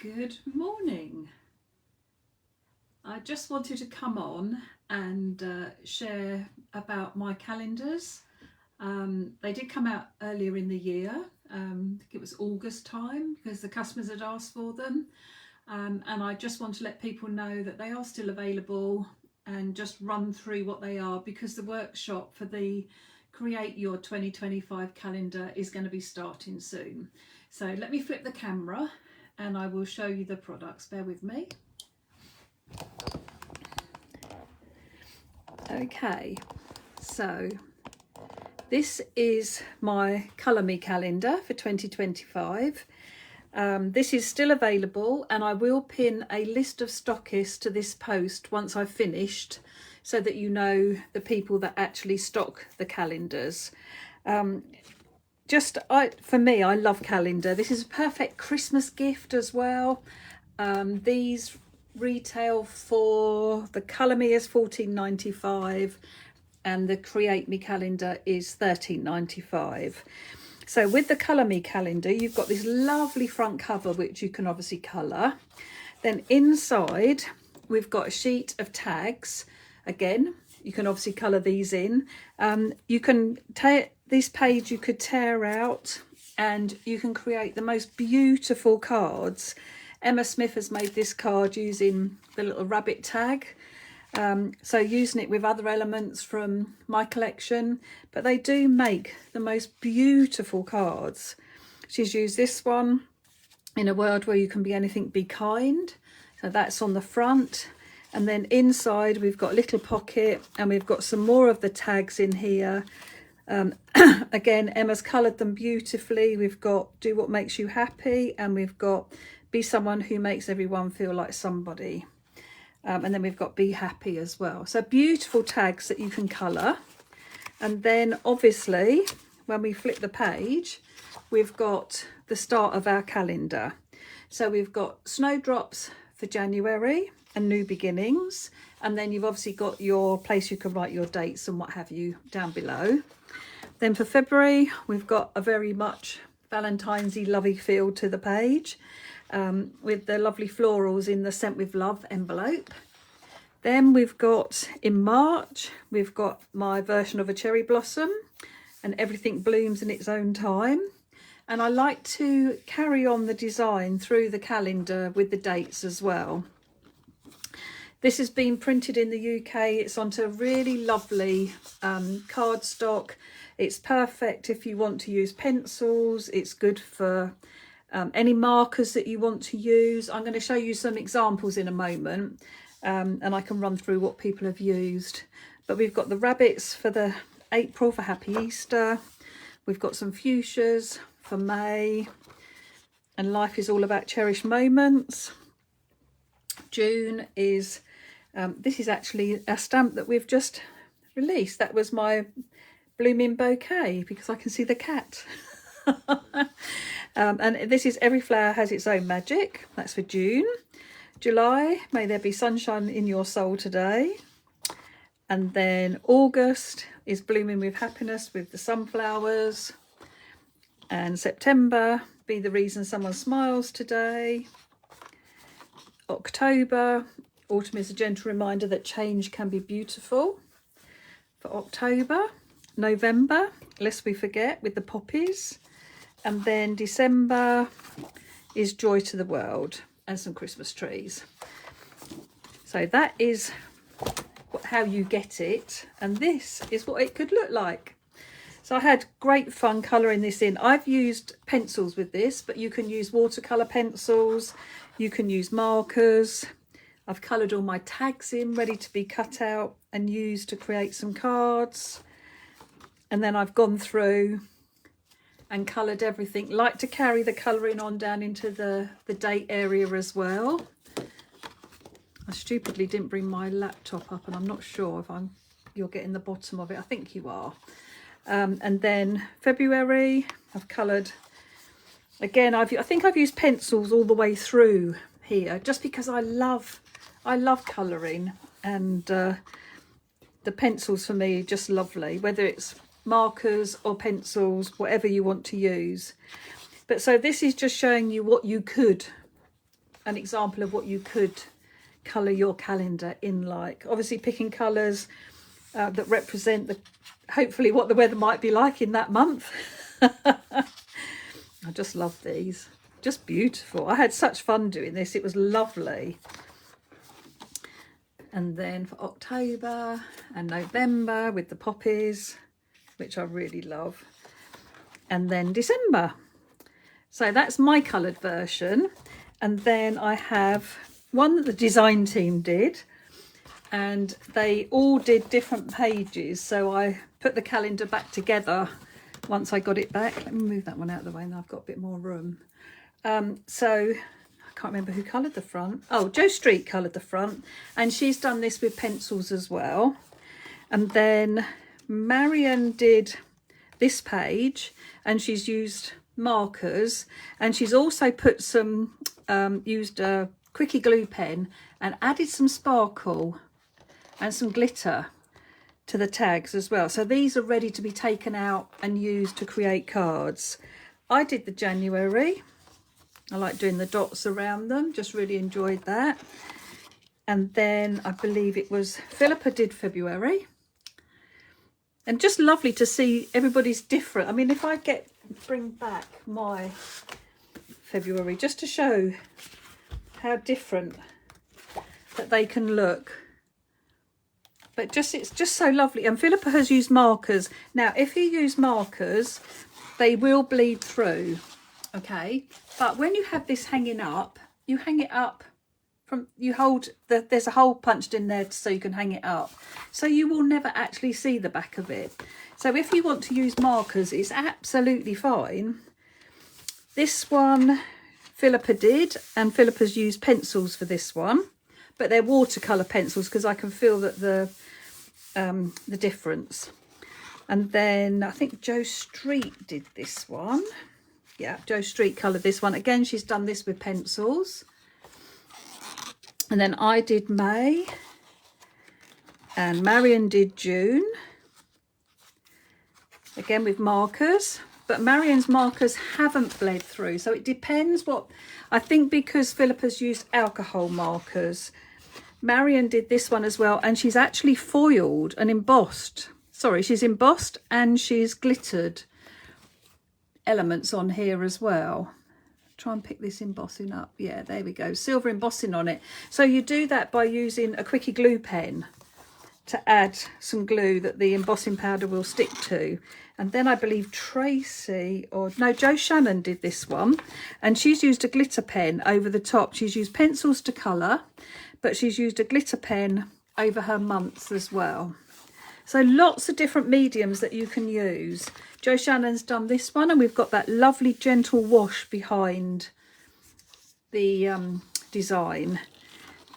Good morning. I just wanted to come on and share about my calendars. They did come out earlier in the year. I think it was August time because the customers had asked for them. And I just want to let people know that they are still available and just run through what they are, because the workshop for the Create Your 2025 calendar is going to be starting soon. So let me flip the camera and I will show you the products. Bear with me. Okay, so this is my Colour Me calendar for 2025. This is still available, and I will pin a list of stockists to this post once I've finished, so that you know the people that actually stock the calendars. For me, I love calendar. This is a perfect Christmas gift as well. These retail for the Colour Me is $14.95 and the Create Me calendar is $13.95. So with the Colour Me calendar, you've got this lovely front cover which you can obviously colour. Then inside we've got a sheet of tags. Again, you can obviously colour these in. You can take this page, you could tear out and you can create the most beautiful cards. Emma Smith has made this card using the little rabbit tag. So using it with other elements from my collection, but they do make the most beautiful cards. She's used this one, In a World Where You Can Be Anything, Be Kind. So that's on the front. And then inside we've got a little pocket and we've got some more of the tags in here. Again, Emma's coloured them beautifully. We've got Do What Makes You Happy, and we've got Be Someone Who Makes Everyone Feel Like Somebody. And then we've got Be Happy as well. So beautiful tags that you can colour. And then obviously when we flip the page, we've got the start of our calendar. So we've got Snowdrops for January and New Beginnings. And then you've obviously got your place you can write your dates and what have you down below. Then for February, we've got a very much Valentine's-y lovey feel to the page, with the lovely florals in the Sent With Love envelope. Then we've got in March, we've got my version of a cherry blossom, and everything blooms in its own time. And I like to carry on the design through the calendar with the dates as well. This has been printed in the UK. It's onto a really lovely cardstock. It's perfect if you want to use pencils. It's good for any markers that you want to use. I'm going to show you some examples in a moment, and I can run through what people have used. But we've got the rabbits for the April for Happy Easter. We've got some fuchsias for May, and Life is All About Cherished Moments. June is, this is actually a stamp that we've just released. That was my blooming bouquet, because I can see the cat. And this is Every Flower Has Its Own Magic. That's for June. July, May There Be Sunshine in Your Soul Today. And then August is Blooming with Happiness with the sunflowers. And September, Be the Reason Someone Smiles Today. October, Autumn is a gentle reminder that change can be beautiful. For October. November, Lest We Forget with the poppies. And then December is Joy to the World and some Christmas trees. So that is how you get it, and this is what it could look like. So I had great fun colouring this in. I've used pencils with this, but you can use watercolour pencils, you can use markers. I've coloured all my tags in, ready to be cut out and used to create some cards. And then I've gone through and coloured everything. Like to carry the colouring on down into the date area as well. I stupidly didn't bring my laptop up, and I'm not sure if you're getting the bottom of it. I think you are. And then February, I've coloured again. I think I've used pencils all the way through here, just because I love colouring, and the pencils for me are just lovely, whether it's markers or pencils, whatever you want to use. But so this is just showing you what you could an example of what you could colour your calendar in like. Obviously picking colours that represent hopefully what the weather might be like in that month. I just love these, just beautiful. I had such fun doing this, it was lovely. And then for October and November with the poppies, which I really love. And then December. So that's my coloured version. And then I have one that the design team did, and they all did different pages. So I put the calendar back together once I got it back. Let me move that one out of the way, and I've got a bit more room. So I can't remember who coloured the front. Oh, Jo Street coloured the front, and she's done this with pencils as well. And then Marion did this page, and she's used markers, and she's also put some used a quickie glue pen and added some sparkle and some glitter to the tags as well. So these are ready to be taken out and used to create cards. I did the January. I like doing the dots around them, just really enjoyed that. And then I believe it was Philippa did February. And just lovely to see everybody's different. I mean, if I bring back my February just to show how different that they can look. But it's just so lovely. And Philippa has used markers. Now, if you use markers, they will bleed through, okay? But when you have this hanging up, you hang it up there's a hole punched in there so you can hang it up. So you will never actually see the back of it. So if you want to use markers, it's absolutely fine. This one Philippa did, and Philippa's used pencils for this one, but they're watercolour pencils because I can feel that the difference. And then I think Jo Street did this one. Yeah, Jo Street coloured this one. Again, she's done this with pencils. And then I did May, and Marion did June, again with markers, but Marion's markers haven't bled through. So it depends what, I think because Philippa's used alcohol markers, Marion did this one as well, and she's actually foiled and embossed. Sorry, she's embossed and she's glittered elements on here as well. Try and pick this embossing up. Yeah, there we go, silver embossing on it. So you do that by using a quickie glue pen to add some glue that the embossing powder will stick to. And then I believe Jo Shannon did this one, and she's used a glitter pen over the top. She's used pencils to colour, but she's used a glitter pen over her months as well. So lots of different mediums that you can use. Jo Shannon's done this one, and we've got that lovely gentle wash behind the design.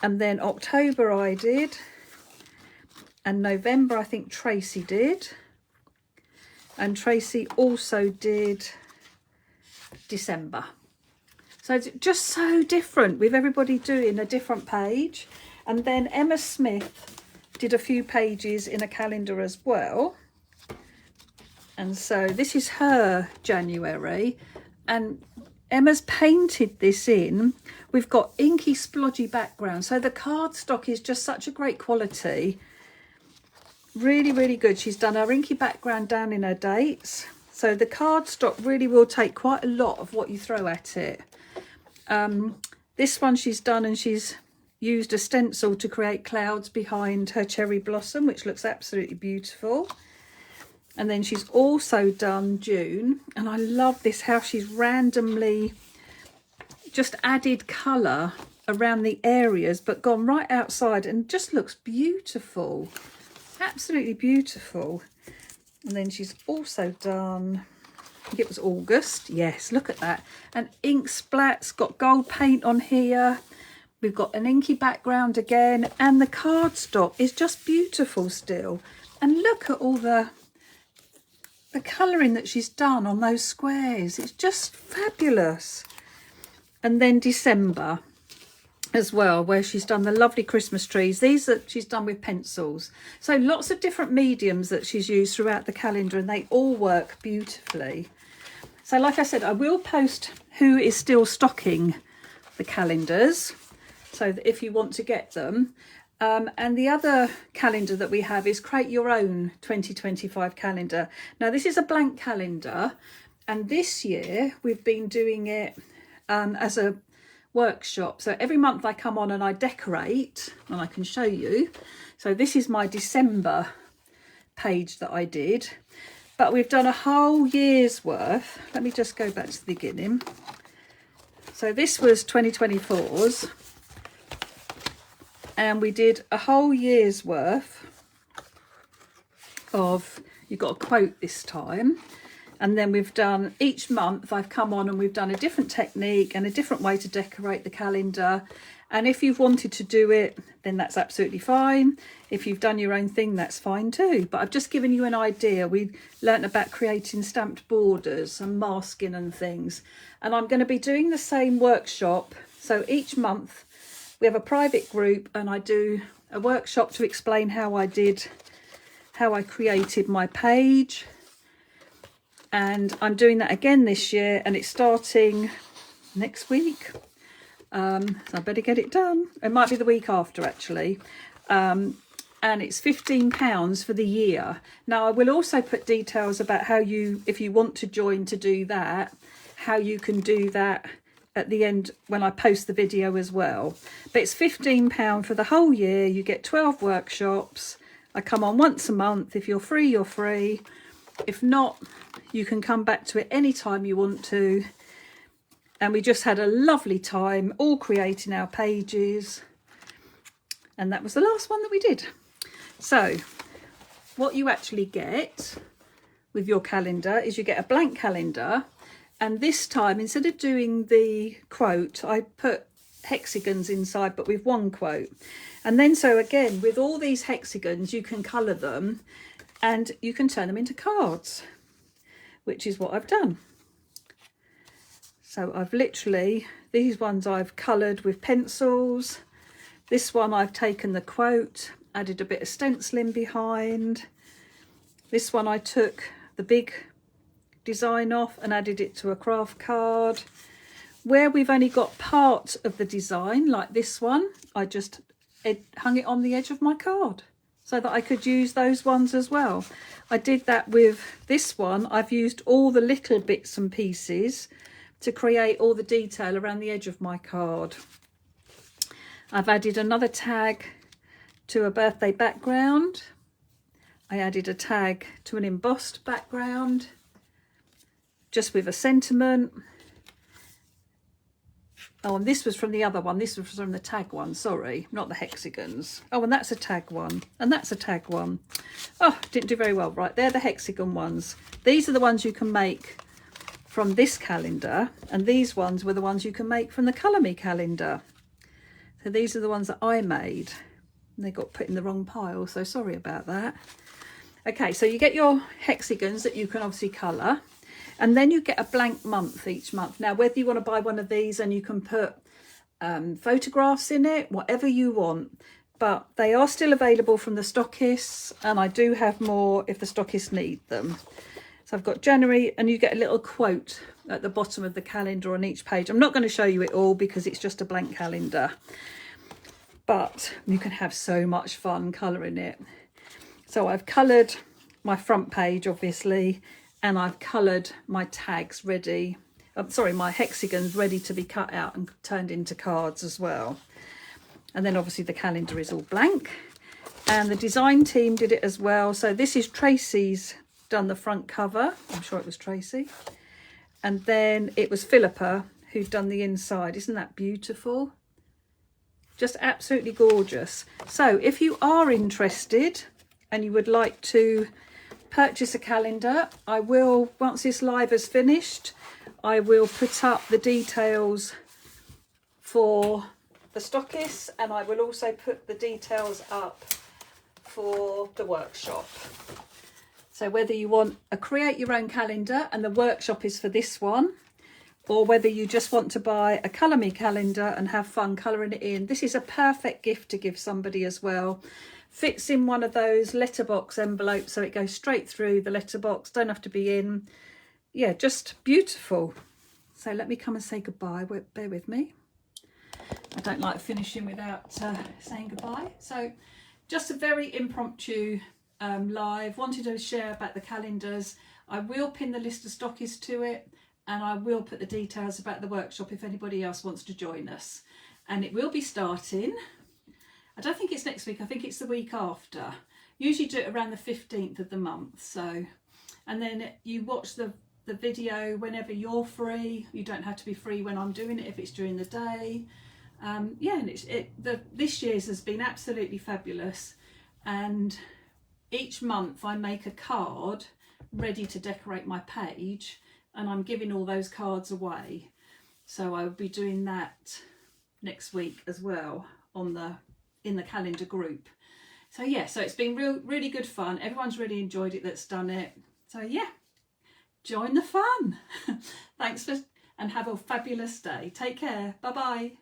And then October I did, and November I think Tracy did, and Tracy also did December. So it's just so different with everybody doing a different page. And then Emma Smith did a few pages in a calendar as well. And so this is her January, and Emma's painted this in. We've got inky splodgy background, so the cardstock is just such a great quality. Really, really good. She's done her inky background down in her dates, so the cardstock really will take quite a lot of what you throw at it. This one she's done, and she's used a stencil to create clouds behind her cherry blossom, which looks absolutely beautiful. And then she's also done June, and I love this, how she's randomly just added colour around the areas but gone right outside, and just looks beautiful, absolutely beautiful. And then she's also done, I think it was August, yes, look at that, and ink splats, got gold paint on here. We've got an inky background again, and the cardstock is just beautiful still. And look at all the colouring that she's done on those squares. It's just fabulous. And then December as well, where she's done the lovely Christmas trees. These that she's done with pencils. So lots of different mediums that she's used throughout the calendar, and they all work beautifully. So like I said, I will post who is still stocking the calendars, so that if you want to get them. And the other calendar that we have is Create Your Own 2025 calendar. Now this is a blank calendar, and this year we've been doing it as a workshop. So every month I come on and I decorate, and I can show you. So this is my December page that I did, but we've done a whole year's worth. Let me just go back to the beginning. So this was 2024's. And we did a whole year's worth of, you've got a quote this time. And then we've done, each month I've come on and we've done a different technique and a different way to decorate the calendar. And if you've wanted to do it, then that's absolutely fine. If you've done your own thing, that's fine too. But I've just given you an idea. We learnt about creating stamped borders and masking and things. And I'm going to be doing the same workshop. So each month we have a private group and I do a workshop to explain how I created my page. And I'm doing that again this year, and it's starting next week. So I better get it done. It might be the week after actually. And it's £15 for the year. Now I will also put details about how you, if you want to join to do that, how you can do that at the end when I post the video as well. But it's £15 for the whole year. You get 12 workshops. I come on once a month. If you're free, you're free. If not, you can come back to it anytime you want to. And we just had a lovely time all creating our pages. And that was the last one that we did. So what you actually get with your calendar is you get a blank calendar. And this time, instead of doing the quote, I put hexagons inside, but with one quote. And then, so again, with all these hexagons, you can colour them and you can turn them into cards, which is what I've done. So I've literally, these ones I've coloured with pencils. This one I've taken the quote, added a bit of stenciling behind. This one I took the big design off and added it to a craft card. Where we've only got part of the design, like this one, I just hung it on the edge of my card so that I could use those ones as well. I did that with this one. I've used all the little bits and pieces to create all the detail around the edge of my card. I've added another tag to a birthday background. I added a tag to an embossed background, just with a sentiment. Oh, and this was from the other one. This was from the tag one, sorry, not the hexagons. Oh, and that's a tag one, and that's a tag one. Oh, didn't do very well. Right, they're the hexagon ones. These are the ones you can make from this calendar, and these ones were the ones you can make from the Colour Me calendar. So these are the ones that I made. They got put in the wrong pile, so sorry about that. Okay, so you get your hexagons that you can obviously colour. And then you get a blank month each month. Now, whether you want to buy one of these and you can put photographs in it, whatever you want. But they are still available from the Stockists. And I do have more if the Stockists need them. So I've got January, and you get a little quote at the bottom of the calendar on each page. I'm not going to show you it all because it's just a blank calendar. But you can have so much fun colouring it. So I've coloured my front page, obviously. And I've coloured my tags ready, my hexagons ready to be cut out and turned into cards as well. And then obviously the calendar is all blank. And the design team did it as well. So this is Tracy's done the front cover. I'm sure it was Tracy. And then it was Philippa who'd done the inside. Isn't that beautiful? Just absolutely gorgeous. So if you are interested and you would like to purchase a calendar, I will, once this live is finished, I will put up the details for the Stockists, and I will also put the details up for the workshop. So whether you want a create your own calendar, and the workshop is for this one, or whether you just want to buy a Colour Me calendar and have fun colouring it in, this is a perfect gift to give somebody as well. Fits in one of those letterbox envelopes, so it goes straight through the letterbox, don't have to be in. Yeah, just beautiful. So let me come and say goodbye, bear with me. I don't like finishing without saying goodbye. So just a very impromptu live. Wanted to share about the calendars. I will pin the list of stockists to it, and I will put the details about the workshop if anybody else wants to join us. And it will be starting, I don't think it's next week, I think it's the week after. Usually do it around the 15th of the month. So, and then you watch the video whenever you're free. You don't have to be free when I'm doing it if it's during the day. Yeah, and this year's has been absolutely fabulous. And each month I make a card ready to decorate my page, and I'm giving all those cards away. So I will be doing that next week as well in the calendar group. So yeah, so it's been really good fun. Everyone's really enjoyed it that's done it. So yeah, join the fun. Thanks and have a fabulous day. Take care. Bye bye.